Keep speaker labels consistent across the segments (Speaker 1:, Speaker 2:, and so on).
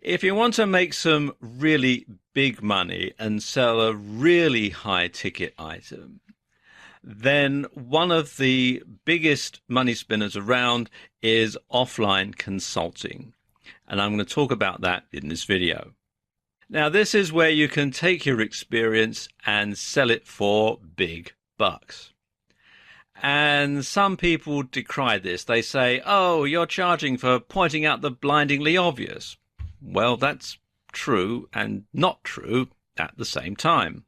Speaker 1: If you want to make some really big money and sell a really high ticket item, then one of the biggest money spinners around is offline consulting. And I'm going to talk about that in this video. Now, this is where you can take your experience and sell it for big bucks. And some people decry this. They say, oh, you're charging for pointing out the blindingly obvious. Well, that's true and not true at the same time.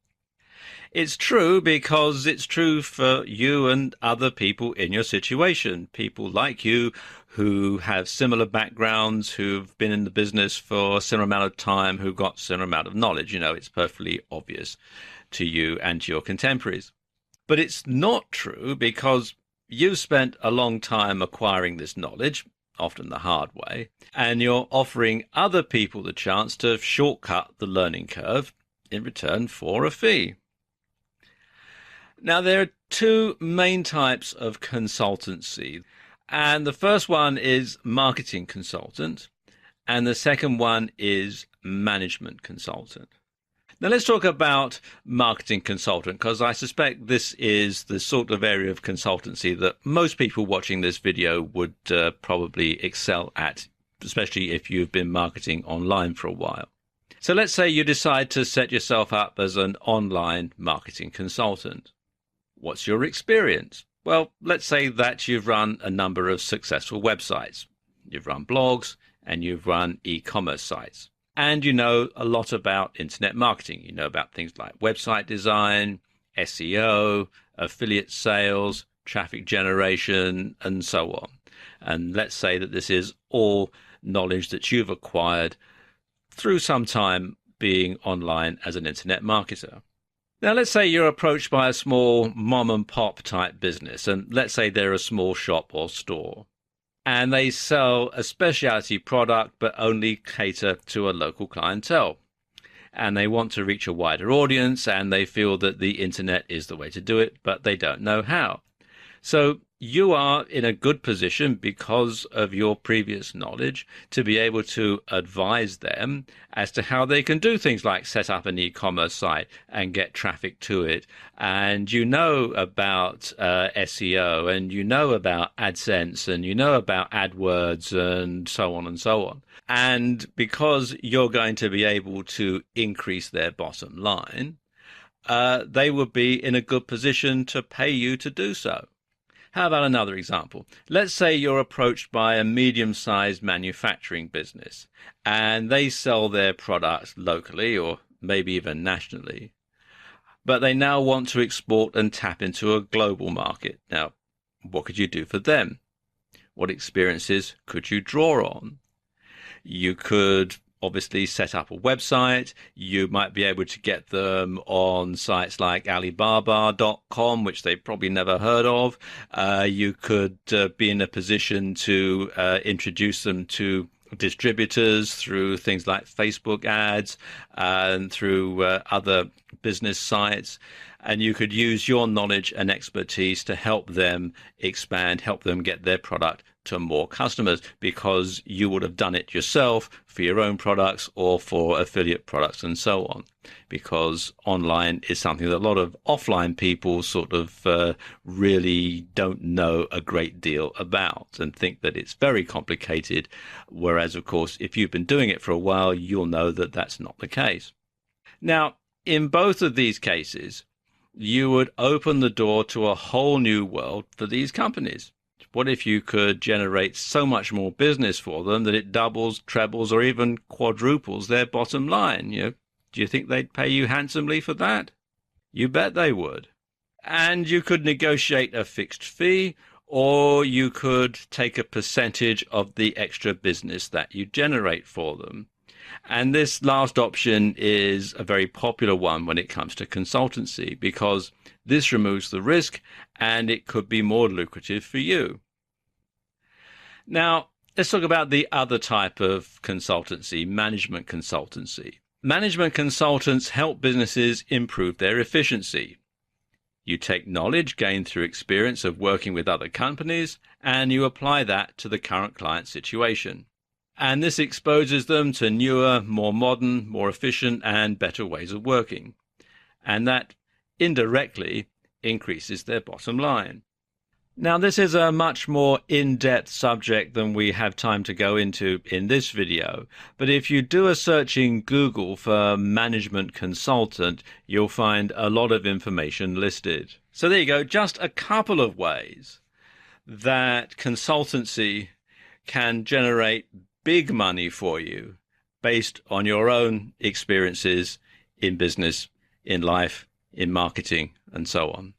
Speaker 1: It's true because it's true for you and other people in your situation, people like you who have similar backgrounds, who've been in the business for a similar amount of time, who've got a similar amount of knowledge. You know, it's perfectly obvious to you and to your contemporaries. But it's not true because you've spent a long time acquiring this knowledge, often the hard way, and you're offering other people the chance to shortcut the learning curve in return for a fee. Now, there are two main types of consultancy, and the first one is marketing consultant, and the second one is management consultant. Now, let's talk about marketing consultant, because I suspect this is the sort of area of consultancy that most people watching this video would probably excel at, especially if you've been marketing online for a while. So let's say you decide to set yourself up as an online marketing consultant. What's your experience? Well, let's say that you've run a number of successful websites. You've run blogs and you've run e-commerce sites. And you know a lot about internet marketing. You know about things like website design, SEO, affiliate sales, traffic generation, and so on. And let's say that this is all knowledge that you've acquired through some time being online as an internet marketer. Now, let's say you're approached by a small mom and pop type business, and let's say they're a small shop or store, and they sell a specialty product but only cater to a local clientele. And they want to reach a wider audience, and they feel that the internet is the way to do it, but they don't know how. So you are in a good position because of your previous knowledge to be able to advise them as to how they can do things like set up an e-commerce site and get traffic to it. And you know about SEO, and you know about AdSense, and you know about AdWords, and so on and so on. And because you're going to be able to increase their bottom line, they would be in a good position to pay you to do so. How about another example? Let's say you're approached by a medium-sized manufacturing business and they sell their products locally or maybe even nationally, but they now want to export and tap into a global market. Now, what could you do for them? What experiences could you draw on? You could obviously set up a website. You might be able to get them on sites like Alibaba.com, which they've probably never heard of. You could be in a position to introduce them to distributors through things like Facebook ads and through other business sites. And you could use your knowledge and expertise to help them expand, help them get their product to more customers, because you would have done it yourself for your own products or for affiliate products and so on. Because online is something that a lot of offline people sort of really don't know a great deal about and think that it's very complicated. Whereas, of course, if you've been doing it for a while, you'll know that that's not the case. Now, in both of these cases, you would open the door to a whole new world for these companies. What if you could generate so much more business for them that it doubles, trebles, or even quadruples their bottom line? Do you think they'd pay you handsomely for that? You bet they would. And you could negotiate a fixed fee, or you could take a percentage of the extra business that you generate for them. And this last option is a very popular one when it comes to consultancy, because this removes the risk and it could be more lucrative for you. Now, let's talk about the other type of consultancy, management consultancy. Management consultants help businesses improve their efficiency. You take knowledge gained through experience of working with other companies and you apply that to the current client situation. And this exposes them to newer, more modern, more efficient, and better ways of working. And that indirectly increases their bottom line. Now, this is a much more in-depth subject than we have time to go into in this video, but if you do a search in Google for management consultant, you'll find a lot of information listed. So there you go, just a couple of ways that consultancy can generate big money for you based on your own experiences in business, in life, in marketing, and so on.